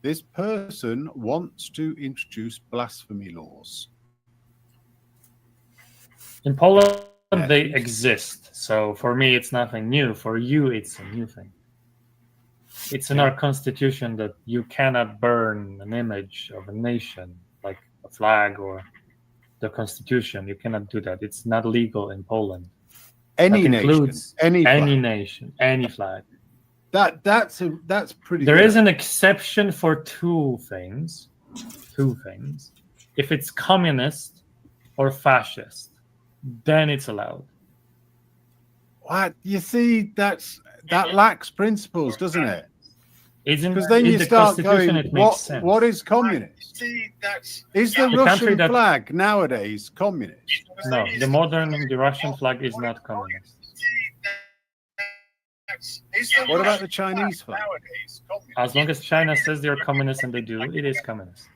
this person wants to introduce blasphemy laws. In Poland, they exist. So for me, it's nothing new. For you, it's a new thing. It's in our constitution that you cannot burn an image of a nation, like a flag or the constitution. You cannot do that. It's not legal in Poland. Any that nation, includes any flag. nation, any flag. That's pretty. There good. is an exception for two things. If it's communist or fascist, then it's allowed. What? You see, that lacks principles, doesn't it? Because then you the start constitution, going, it makes sense. What is communist? Is the Russian flag nowadays communist? No, the Russian flag is not communist. What about the Chinese flag? As long as China says they're communist, and they do, it is communist.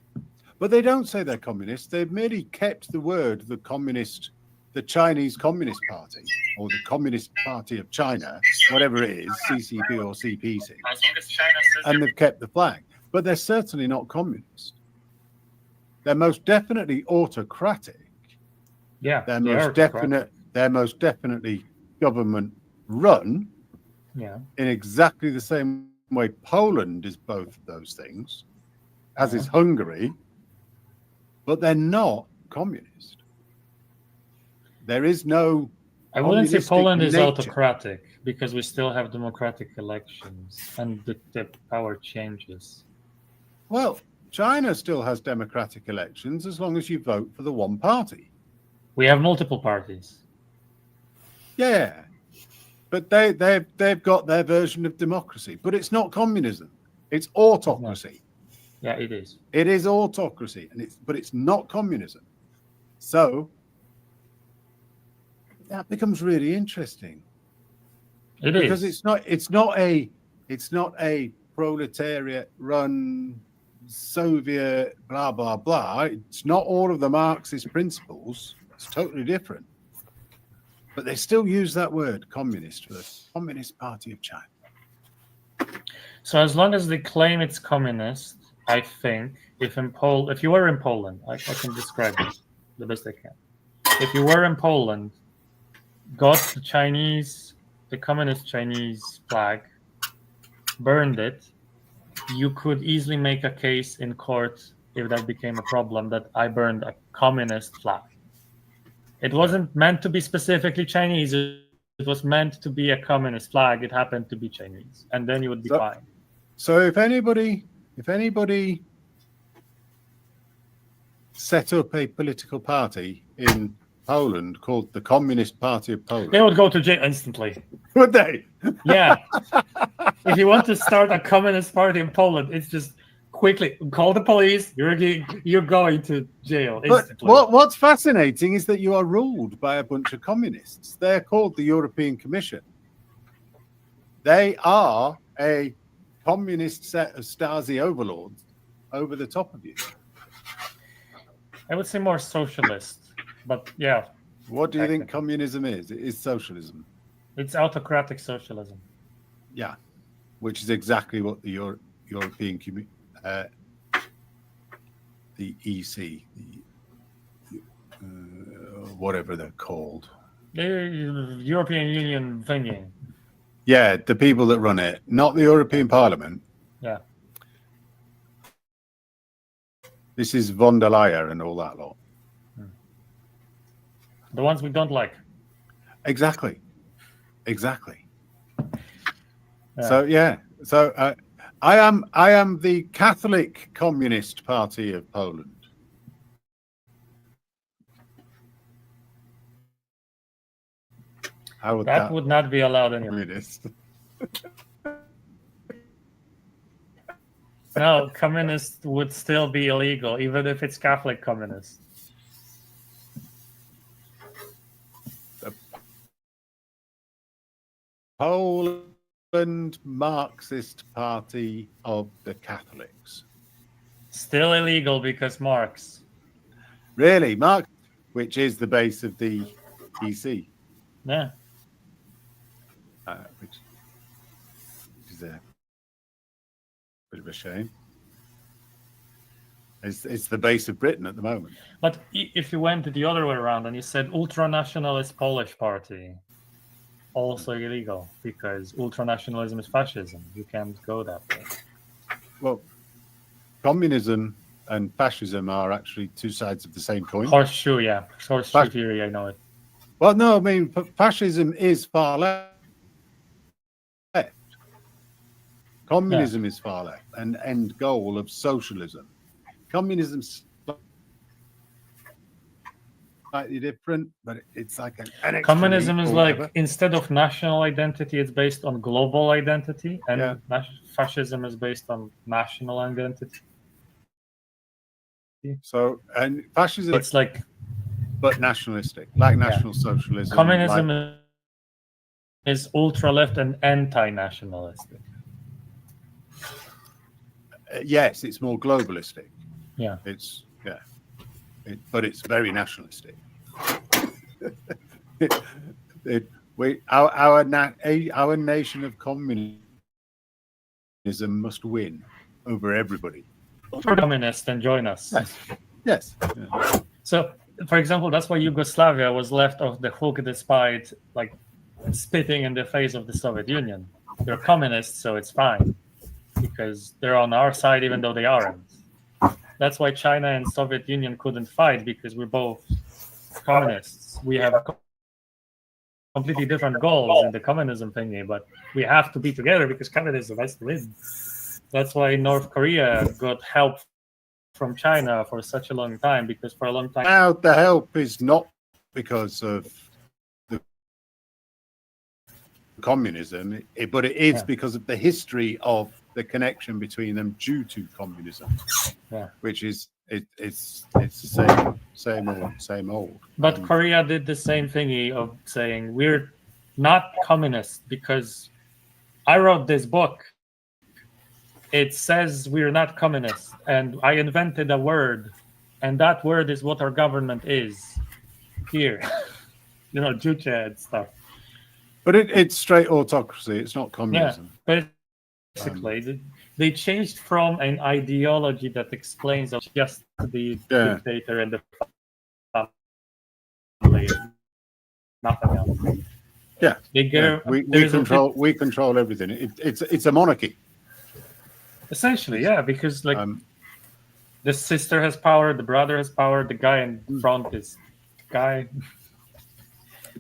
But they don't say they're communist. They've merely kept the word the Chinese Communist Party, or the Communist Party of China, whatever it is, CCP or CPC. As long as China says and they've kept the flag. But they're certainly not communist. They're most definitely autocratic. Yeah, They're most definitely government run. Yeah. In exactly the same way Poland is both of those things, as is Hungary, but they're not communist. There is no. I wouldn't say Poland is autocratic, because we still have democratic elections and the power changes. Well, China still has democratic elections as long as you vote for the one party. We have multiple parties. Yeah, but they've got their version of democracy, but it's not communism. It's autocracy. Yeah, it is. It is autocracy, but it's not communism. So that becomes really interesting. It is, because it's not a proletariat run Soviet blah blah blah. It's not all of the Marxist principles. It's totally different. But they still use that word, communist, for the Communist Party of China. So as long as they claim it's communist, I think if you were in Poland, I can describe it the best I can. If you were in Poland, got the communist Chinese flag, burned it, you could easily make a case in court, if that became a problem, that I burned a communist flag. It wasn't meant to be specifically Chinese. It was meant to be a communist flag. It happened to be Chinese, and then you would be fine. So if anybody set up a political party in Poland called the Communist Party of Poland, they would go to jail instantly. Would they? Yeah. If you want to start a communist party in Poland, it's just quickly call the police. You're going to jail instantly. But what's fascinating is that you are ruled by a bunch of communists. They're called the European Commission. They are a communist set of Stasi overlords over the top of you. I would say more socialist, but yeah. What do you think communism is? It is socialism. It's autocratic socialism. Yeah, which is exactly what the European the EC, whatever they're called. The European Union thingy. Yeah, the people that run it, not the European Parliament. Yeah. This is von der Leyen and all that lot. The ones we don't like. Exactly. Yeah. So I am the Catholic Communist Party of Poland. How would that would not be allowed anymore. No, communist would still be illegal, even if it's Catholic communist. The Poland Marxist Party of the Catholics. Still illegal because Marx. Really? Marx, which is the base of the EC. Yeah. Which is a bit of a shame. It's the base of Britain at the moment. But if you went the other way around and you said ultranationalist Polish party, also illegal because ultranationalism is fascism. You can't go that way. Well, communism and fascism are actually two sides of the same coin. Horseshoe, yeah. Horseshoe theory, I know it. Well, no, I mean, fascism is far left. Communism is far left, an end goal of socialism. Communism's slightly different, but it's like an extra Communism is or like, whatever. instead of national identity, it's based on global identity, and fascism is based on national identity. So, and fascism, It's like but nationalistic, like National Socialism. communism like, is ultra left and anti-nationalistic. Yes, it's more globalistic. Yeah. But it's very nationalistic. Our nation of communism must win over everybody. For communists, then join us. Yes. Yeah. So, for example, that's why Yugoslavia was left off the hook despite like spitting in the face of the Soviet Union. They're communists, so it's fine because they're on our side even though they aren't. That's why China and Soviet Union couldn't fight because we're both communists. We have completely different goals in the communism thingy, but we have to be together because communism has to win. That's why North Korea got help from China for such a long time, because for a long time Now the help is not because of the communism, but it is because of the history of the connection between them due to communism. Which is it's the same old. But Korea did the same thingy of saying we're not communist because I wrote this book. It says we're not communist, and I invented a word, and that word is what our government is here. Juche and stuff. But it's straight autocracy. It's not communism. Yeah, basically, they changed from an ideology that explains just the dictator and the family, nothing else. Yeah, we control everything. It's a monarchy. Essentially, yeah, because like the sister has power, the brother has power, the guy in front is guy.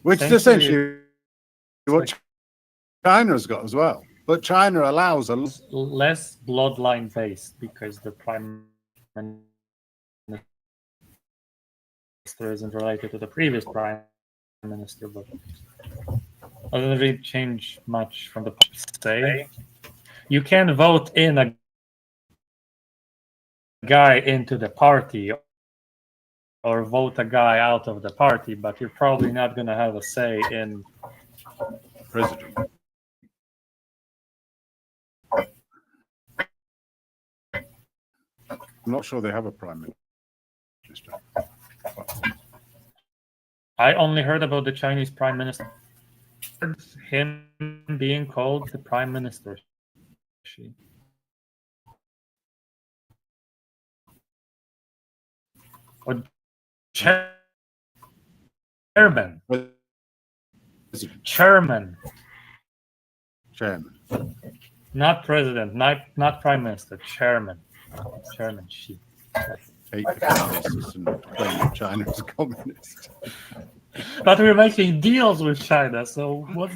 Which is essentially what China's got as well. But China allows less bloodline based because the prime minister isn't related to the previous prime minister, but it doesn't really change much from the say. You can vote in a guy into the party or vote a guy out of the party, but you're probably not going to have a say in president. I'm not sure they have a prime minister. I only heard about the Chinese prime minister. Him being called the prime minister. Or chairman. Not president, not prime minister, chairman. Chairmanship. Hate the communists and claim that China is communist. But we're making deals with China, so what?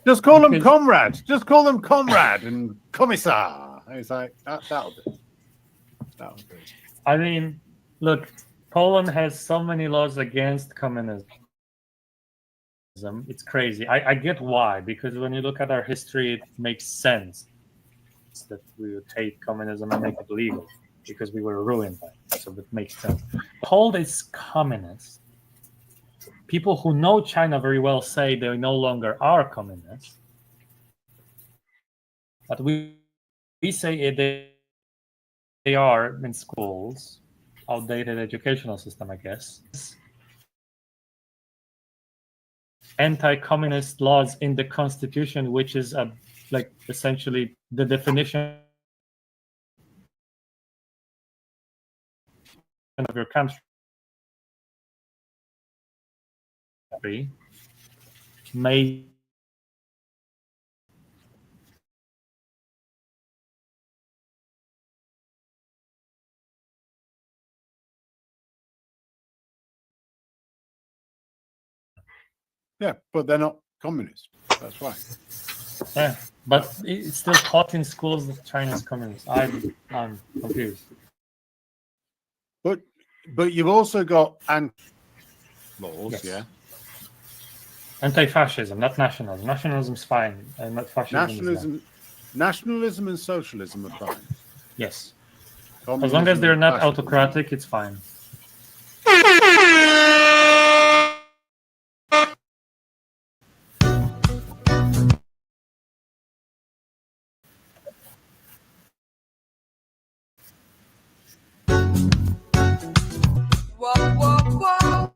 Just call them comrade. Just call them comrade and commissar. It's like that'll do. I mean, look, Poland has so many laws against communism. It's crazy. I get why, because when you look at our history, it makes sense that we would take communism and make it legal because we were ruined by it. So that makes sense. Poland is communist. People who know China very well say they no longer are communists. But we say they are in schools. Outdated educational system, I guess. Anti-communist laws in the constitution, which is essentially the definition of your country may Yeah, but they're not communist. That's why. yeah, but it's still taught in schools that China is communist. I'm confused. But you've also got laws, Yes. yeah. Anti-fascism, not nationalism. Nationalism's fine, and not fascism. Nationalism and socialism are fine. Yes. As Communism long as they're and not fascism. autocratic, it's fine. Whoa, whoa, whoa.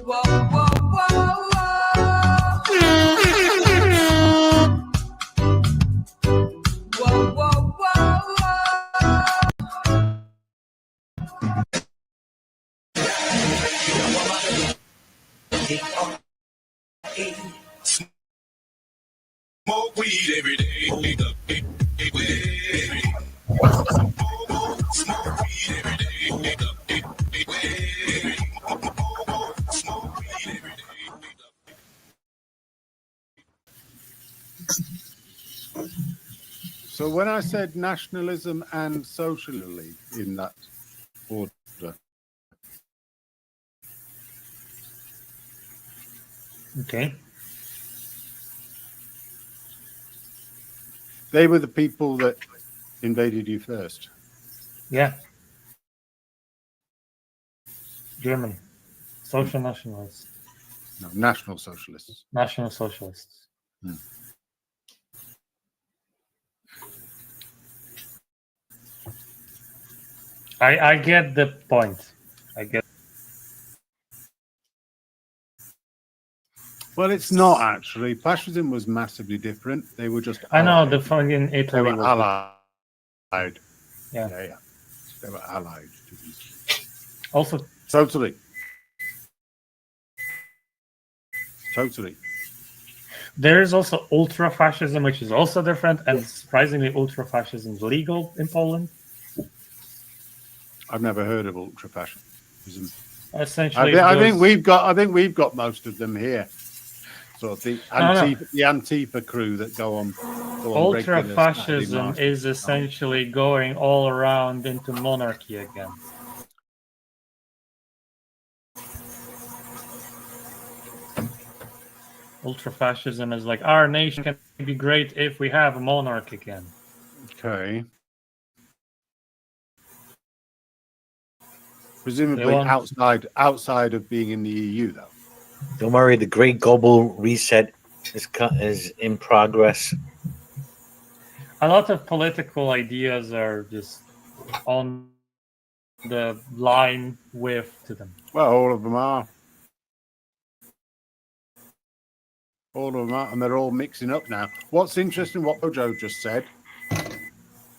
Whoa, whoa, whoa, whoa. Whoa, whoa, whoa, Smoke weed every day. Smoke weed every day. So when I said nationalism and socially in that order, Okay. they were the people that invaded you first. Yeah. Germany. Social nationalists. No, National Socialists. National socialists. Hmm. I get the point. I get. Well, it's not actually. Fascism was massively different. They were just. I know allied. the fucking They Italy were was. allied. Yeah. Yeah. They were allied. Also, Totally. there is also ultra-fascism, which is also different, and surprisingly, ultra-fascism is legal in Poland. I've never heard of ultra-fascism. Essentially, I think we've got most of them here. So the Antifa crew that go on ultra-fascism is essentially going all around into monarchy again. Ultra-fascism is like, our nation can be great if we have a monarch again. Okay. Presumably outside of being in the EU, though. Don't worry, the Great Global Reset is in progress. A lot of political ideas are just on the line with to them. Well, all of them are. And they're all mixing up now. What's interesting, what Bojo just said,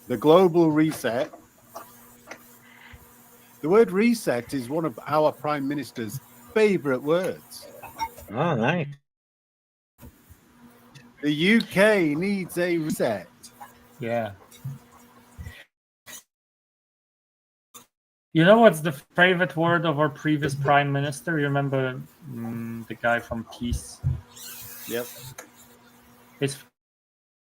the global reset. The word reset is one of our Prime Minister's favourite words. Oh, nice. The UK needs a reset. Yeah. You know what's the favorite word of our previous Prime Minister? You remember the guy from Peace? Yep. His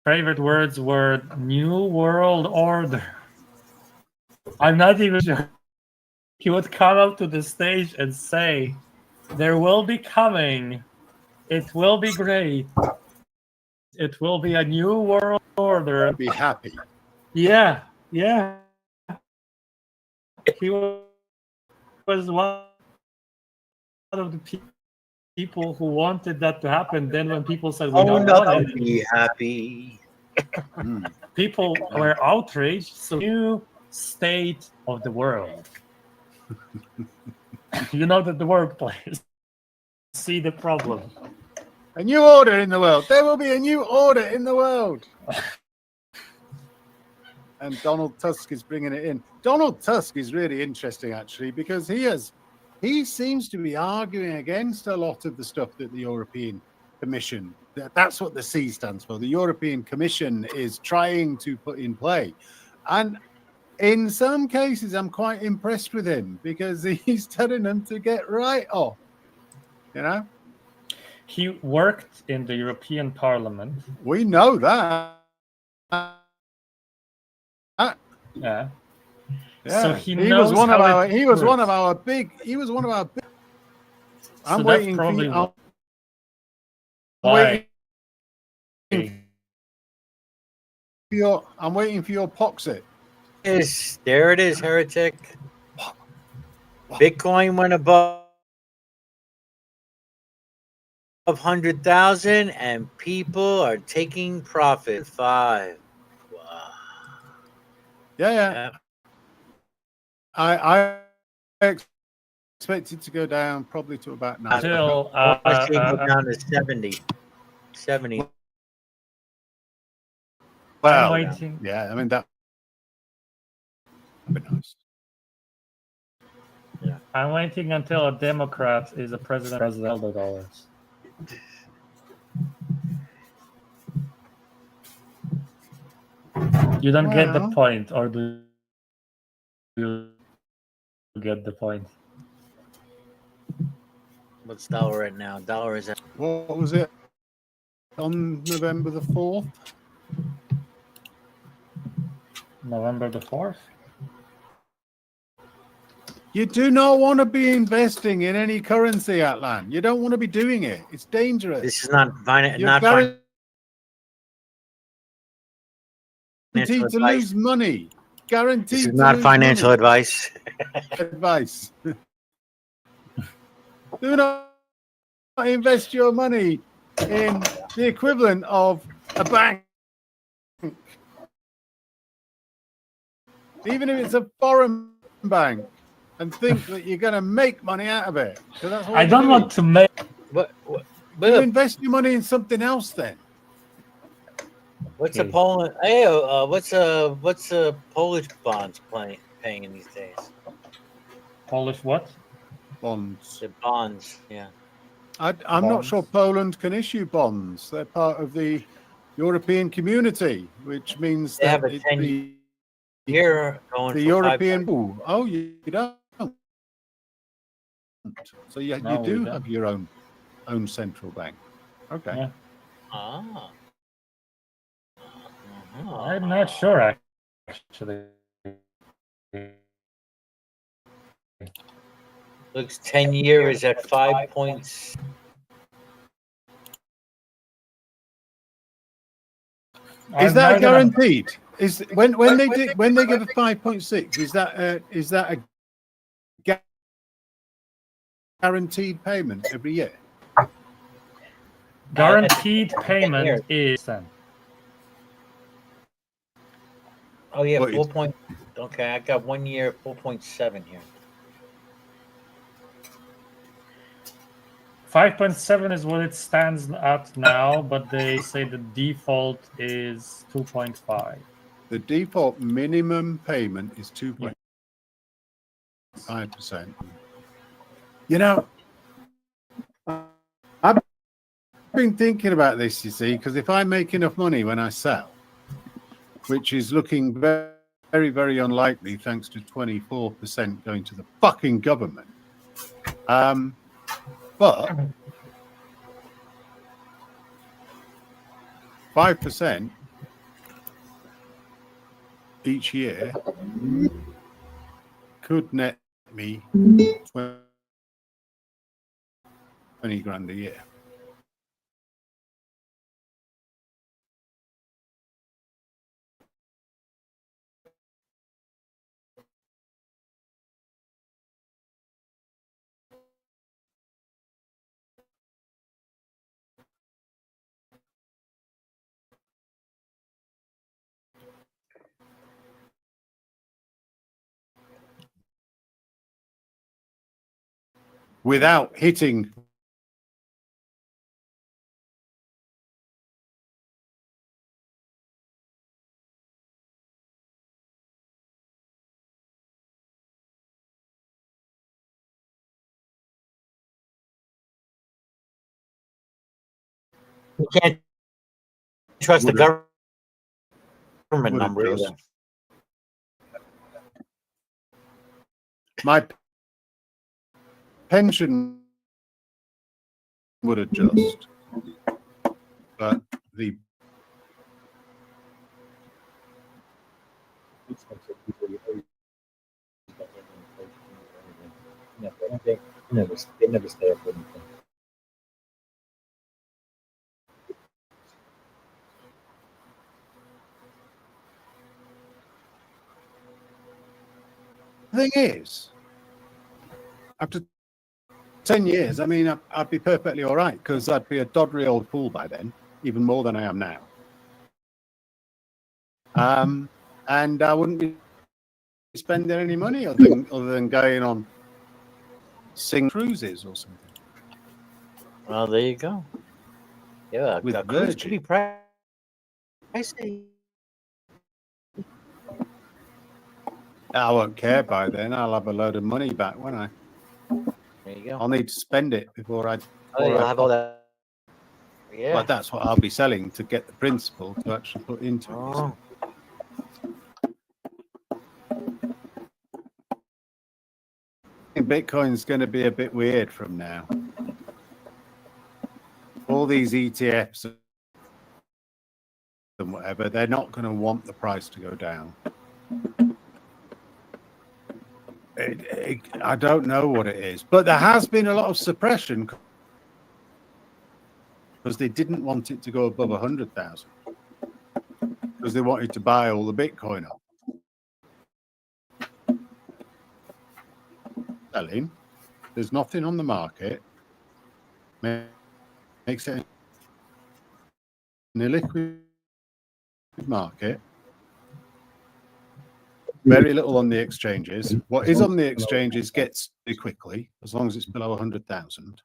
favorite words were New World Order. I'm not even sure. He would come up to the stage and say, there will be coming. It will be great. It will be a new world order. Be happy. Yeah. He was one of the people who wanted that to happen. Then when people said, we don't want it, be happy. people were outraged. So new state of the world. You know that the workplace. See the problem. A new order in the world. There will be a new order in the world. and Donald Tusk is bringing it in. Donald Tusk is really interesting, actually, because he seems to be arguing against a lot of the stuff that the European Commission, that's what the C stands for, the European Commission is trying to put in play. And in some cases, I'm quite impressed with him because he's telling them to get right off, you know? He worked in the European Parliament. We know that. Yeah. Yeah. So he was knows one of how our it he was one of works. our big I'm So that's waiting for probably you. why. I'm waiting for your Poxit. There it is, heretic. Bitcoin went above 100,000 and people are taking profit. 5. Wow. Yeah. Yeah. I expect it to go down probably to about 9. Until I see it go down to 70. 70. Well, I'm waiting. yeah, I mean that'd be nice. I'm waiting until a Democrat is a president of the dollars. You don't get the Well. point, or do you get the point? What's dollar right now? Dollar is at What was it on November the 4th? November the 4th? You do not want to be investing in any currency, Atlan. You don't want to be doing it. It's dangerous. this is not You're not guaranteed financial to advice. lose money. Guaranteed. This is to not lose financial money. advice. Advice. Do not invest your money in the equivalent of a bank, even if it's a foreign bank, and think that you're going to make money out of it. So that's what I you're don't doing. want to make. You But invest your money in something else then. what's a Okay. Poland? Hey, what's a Polish bonds paying in these days? Polish what? Bonds. The bonds, yeah. I'm not sure Bonds. Poland can issue bonds. They're part of the European community, which means They that have a it's 10 Here going the for European. Oh, you don't. So you No, we do don't. have your own central bank. Okay. Yeah. Ah. I'm not sure actually. Looks 10 year is at 5 points. Is I'm that not gonna- guaranteed? Is when they give a 5.6? Is that a guaranteed payment every year? Guaranteed payment is Oh yeah, What 4 is- point. Okay, I got 1 year 4.7 here. 5.7 is what it stands at now, but they say the default is 2.5. The default minimum payment is 2.5%. You know, I've been thinking about this, you see, because if I make enough money when I sell, which is looking very, very, very unlikely thanks to 24% going to the fucking government. But 5% each year could net me 20 grand a year. Without hitting You can't trust the Would government would number adjust. either. My pension would adjust, but the They never stay up with anything. thing is, after 10 years, I mean, I'd be perfectly all right because I'd be a doddery old fool by then, even more than I am now. And I wouldn't be spending any money other than going on sing cruises or something. Well, there you go. Yeah, With a cruise could Virgin. be pricey. I won't care by then. I'll have a load of money back, won't I? There you go. I'll need to spend it before I. Oh, you'll have all that. Yeah. But that's what I'll be selling to get the principal to actually put into it. Oh. Bitcoin's going to be a bit weird from now. All these ETFs and whatever, they're not going to want the price to go down. I don't know what it is, but there has been a lot of suppression because they didn't want it to go above 100,000 because they wanted to buy all the Bitcoin up. Selling, there's nothing on the market, makes it an illiquid market. Very little on the exchanges. What is on the exchanges gets pretty quickly, as long as it's below 100,000.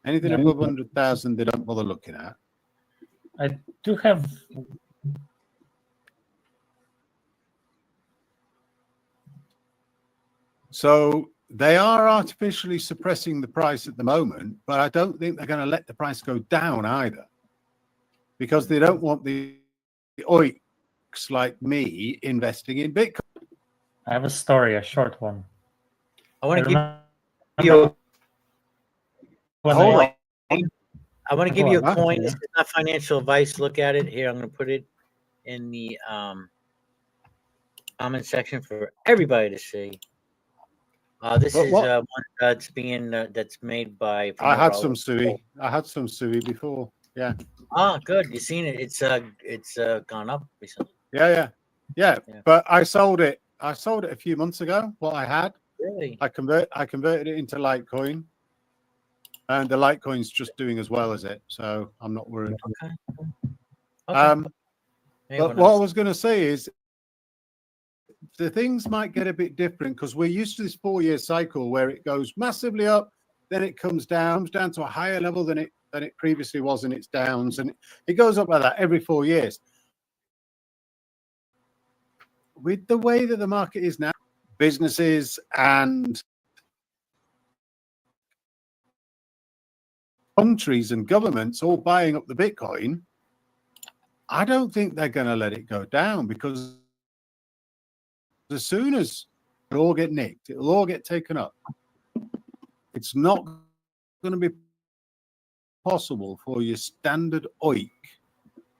Anything above 100,000, they don't bother looking at. I do have. So they are artificially suppressing the price at the moment, but I don't think they're going to let the price go down either, because they don't want the oiks like me investing in Bitcoin. I have a story, a short one. I want to remember give you. when Hold I- on. I want to give Go you a on, coin. yeah. This is not financial advice. Look at it here. I'm going to put it in the comment section for everybody to see. This But is what- one that's being that's made by. I had some Sui. I had some Sui before. Yeah. Ah, good. You seen it? It's gone up recently. Yeah. Yeah. But I sold it. I sold it a few months ago. What I had, Really? I converted it into Litecoin, and the Litecoin's just doing as well as it. So I'm not worried. Okay. But what I was going to say is, the things might get a bit different because we're used to this 4-year cycle where it goes massively up, then it comes down to a higher level than it previously was in its downs, and it goes up like that every 4 years. With the way that the market is now, businesses and countries and governments all buying up the Bitcoin, I don't think they're going to let it go down, because as soon as it'll all get nicked, it'll all get taken up. It's not going to be possible for your standard OIK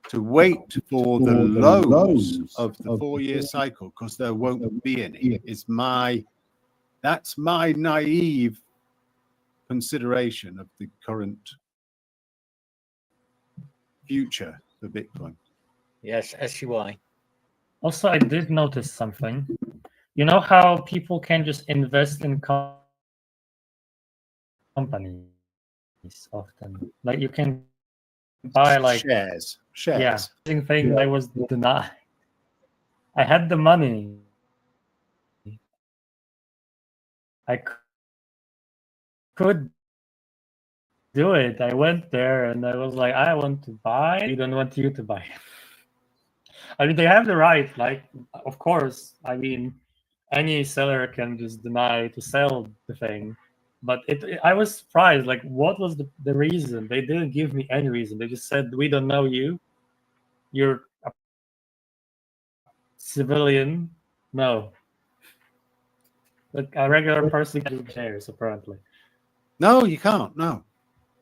to wait for the lows of the 4-year cycle, because there won't be any. That's my naive consideration of the current future for Bitcoin. Yes, SUI. Also, I did notice something. You know how people can just invest in companies often? Like you can buy like shares. yeah, thing that was denied. I had the money. I could do it. I went there and I was like, I want to buy. We don't want you to buy. I mean, they have the right, like, of course. I mean, any seller can just deny to sell the thing. But I was surprised. Like, what was the reason? They didn't give me any reason. They just said, "We don't know you. You're a civilian." No, like a regular person can do shares. Apparently, No, you can't. No,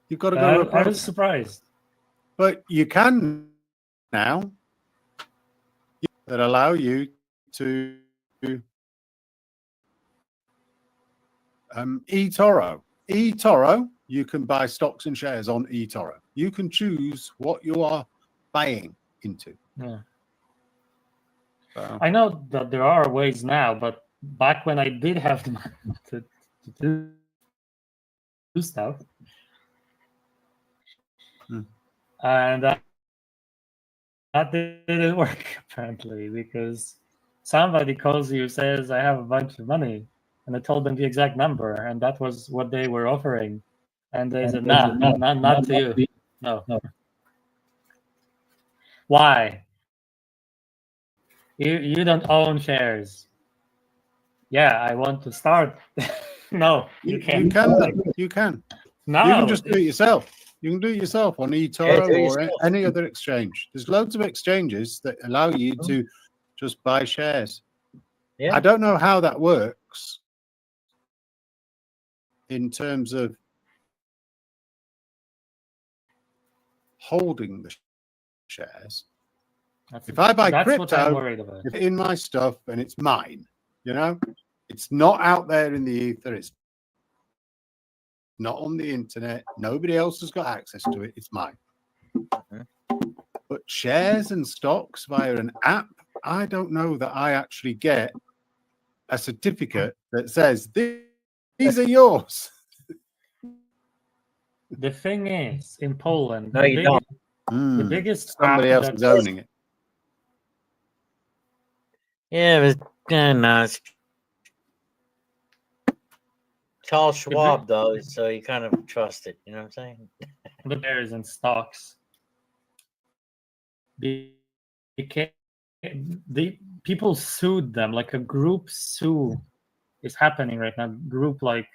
you've got to go to a I broker. was surprised. But you can now that allow you to eToro. eToro, you can buy stocks and shares on eToro. You can choose what you are buying into. Yeah. So, I know that there are ways now, but back when I did have the money to do stuff, and that didn't work apparently, because somebody calls you, says, "I have a bunch of money," and I told them the exact number, and that was what they were offering, and they said, "Nah, not to you, no." Why? You don't own shares. Yeah, I want to start. No, you can't. You can. You can. No, You can just do it yourself. You can do it yourself on eToro do it or yourself. any other exchange. There's loads of exchanges that allow you to just buy shares. Yeah. I don't know how that works in terms of holding the shares. If I buy that's what I'm crypto, worried about. it's in my stuff and it's mine, you know, it's not out there in the ether. It's not on the internet. Nobody else has got access to it. It's mine. But shares and stocks via an app, I don't know that I actually get a certificate that says these are yours. The thing is, in Poland, No, you don't. the biggest Somebody app else that's is owning it. Yeah, but no, it's Charles Schwab though, so you kind of trust it. You know what I'm saying? the shares and stocks. The people sued them, like a group sue is happening right now. Group like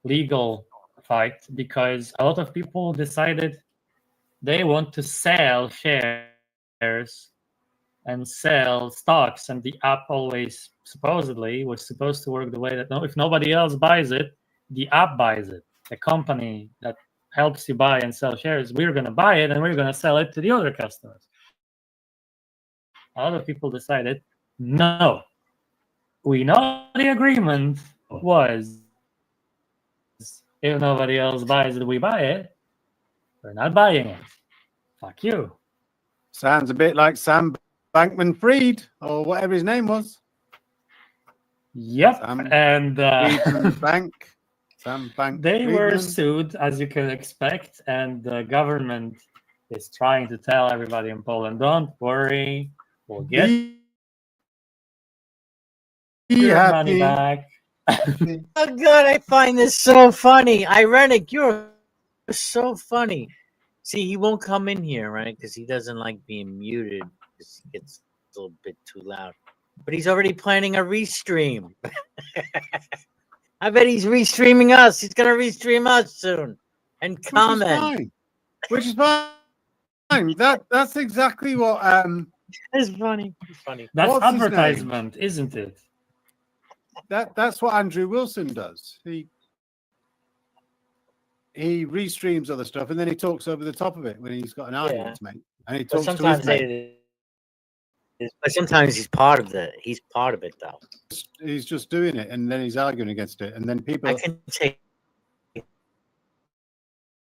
legal fight, because a lot of people decided they want to sell shares and sell stocks, and the app always supposedly was supposed to work the way that if nobody else buys it, the app buys it. The company that helps you buy and sell shares, we're going to buy it and we're going to sell it to the other customers. A lot of people decided, no, we know the agreement was if nobody else buys it, we buy it. We're not buying it. Fuck you. Sounds a bit like Sam Bankman-Fried or whatever his name was. Yep. Sam And Friedman's Bank. Sam Bank. they were Friedman. sued, as you can expect, and the government is trying to tell everybody in Poland, don't worry, we'll get your money back. Oh God, I find this so funny. Ironic, you're so funny. See, he won't come in here, right? Because he doesn't like being muted. Because he gets a little bit too loud. But he's already planning a restream. I bet he's restreaming us. He's gonna restream us soon and comment. Which is fine. That's exactly what It's funny. It's funny. That's What's his name? advertisement, isn't it? that's what Andrew Wilson does. He restreams other stuff and then he talks over the top of it when he's got an argument to make. And he But talks to his sometimes mate. but sometimes he's part of it. He's part of it though. He's just doing it and then he's arguing against it. And then people I can take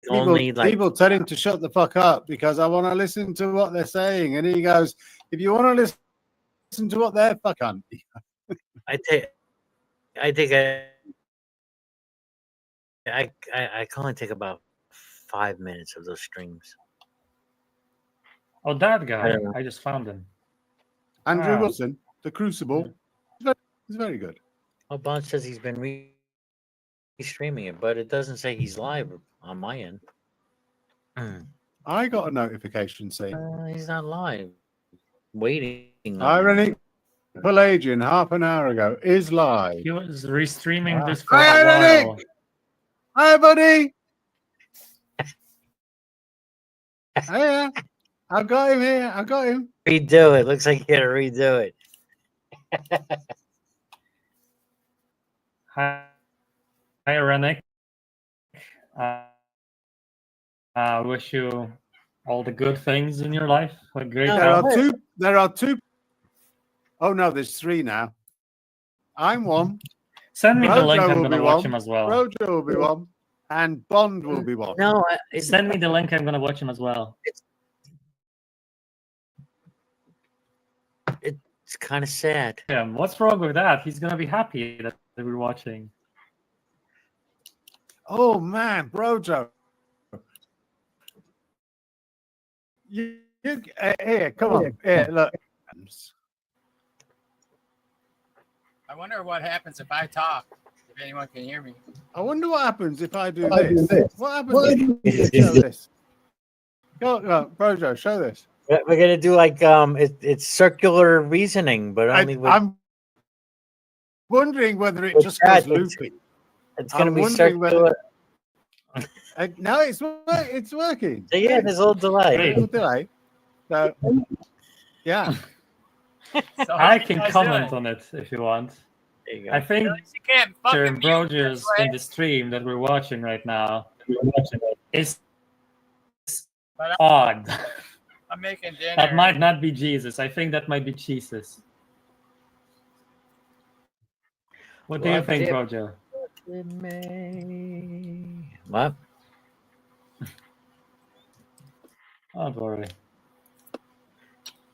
only like people tell him to shut the fuck up because I want to listen to what they're saying. And he goes, if you want to listen to what they're fucking, I can only take about 5 minutes of those streams. Oh, that I guy. don't know. I just found him. Andrew Wow. Wilson, the Crucible, he's very good. Oh, Bond says he's been restreaming it, but it doesn't say he's live on my end. I got a notification saying He's not live. Waiting. on irony. Pelagian half an hour ago is live. He was restreaming this for Hi, a while. Nick. Hi, buddy. Hiya. I got him here. I got him. Redo it. Looks like you gotta redo it. Hi, Rennick. I wish you all the good things in your life. A great No. health. There are two. Oh no, there's three now. I'm one. Send me the Rojo link. I'm will gonna be watch one. him as well. Rojo will be one, and Bond will be one. No, Send me the link. I'm gonna watch him as well. it's kind of sad. Yeah, what's wrong with that? He's gonna be happy that we're watching. Oh man, Brojo. Here, come on. Here, look. I wonder what happens if I talk. If anyone can hear me. I wonder what happens if I do this. What happens if you show this? Go, Brojo, show this. We're gonna do like it's circular reasoning, but only with I'm wondering whether it with just that, goes it's- looping. it's gonna I'm be wondering whether- circular. No, it's working. So yeah, there's a little delay. Hey. Little delay. So, yeah. So I how you can guys comment doing? on it if you want. There you I go. think At least you can't fucking Mr. mute, Broger's that's right. in the stream that we're watching right now is But odd. I'm making dinner. That might not be Jesus. I think that might be Jesus. What do you What think, dip? Brojo? What? Don't worry.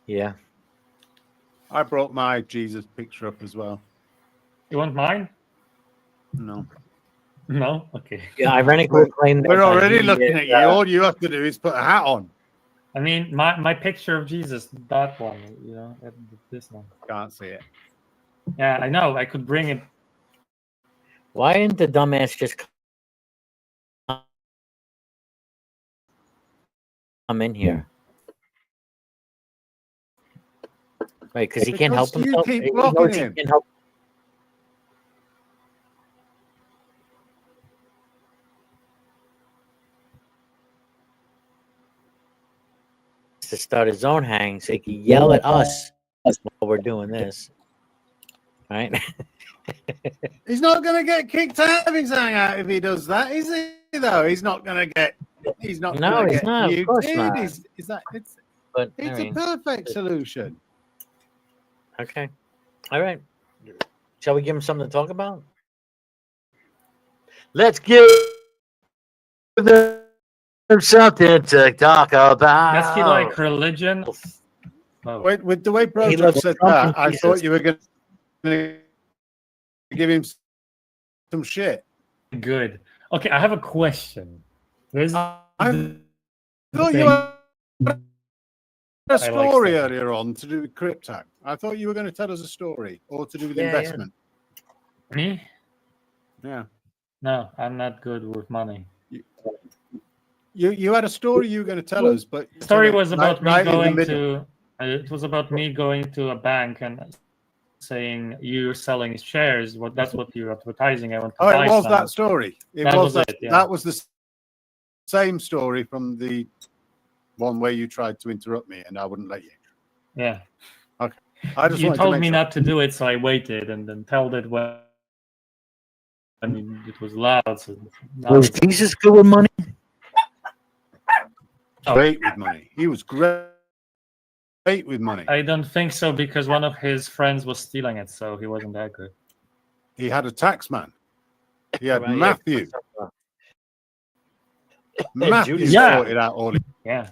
Yeah. I brought my Jesus picture up as well. You want mine? No. No? Okay. Yeah, Ironic will claim that We're already he looking is, at you. All you have to do is put a hat on. I mean, my picture of Jesus, that one, you know, this one. Can't see it. Yeah, I know. I could bring it. Why didn't the dumbass just come in here? Right, because he can't help Because you himself. keep He blocking knows he him. can't help. To start his own hang, so he can yell at us while we're doing this. Right? He's not going to get kicked out of his hangout if he does that, is he? Though he's not going to get. He's not. No, gonna he's get not, of muted. course not. Is that? It's But I a mean, perfect solution. okay. All right. Shall we give him something to talk about? Let's give them something to talk about. Does he like religion? Oh, With the way He Brojo loves said Trump that, and I Jesus. thought you were going to give him some shit. good. Okay, I have a question. There's I the thought thing. you had a like story that. earlier on to do with crypto. I thought you were going to tell us a story or to do with Yeah, yeah. investment. Me? Yeah. No, I'm not good with money. You had a story you were going to tell us, but The story was about me right in the going middle. to. It was about me going to a bank and saying you're selling shares. That's what you're advertising. I want to Oh, buy it was some. that story. That was it, yeah. That was the same story from the one where you tried to interrupt me and I wouldn't let you. Yeah. I just You wanted to told make me sure. not to do it, so I waited and then told it when it was loud. So now Was Jesus good with money? Great with money. He was great with money. I don't think so because one of his friends was stealing it, so he wasn't that good. He had a tax man. He had Right, yeah. Matthew. Matthew Judas. Yeah. sorted out all. Yeah.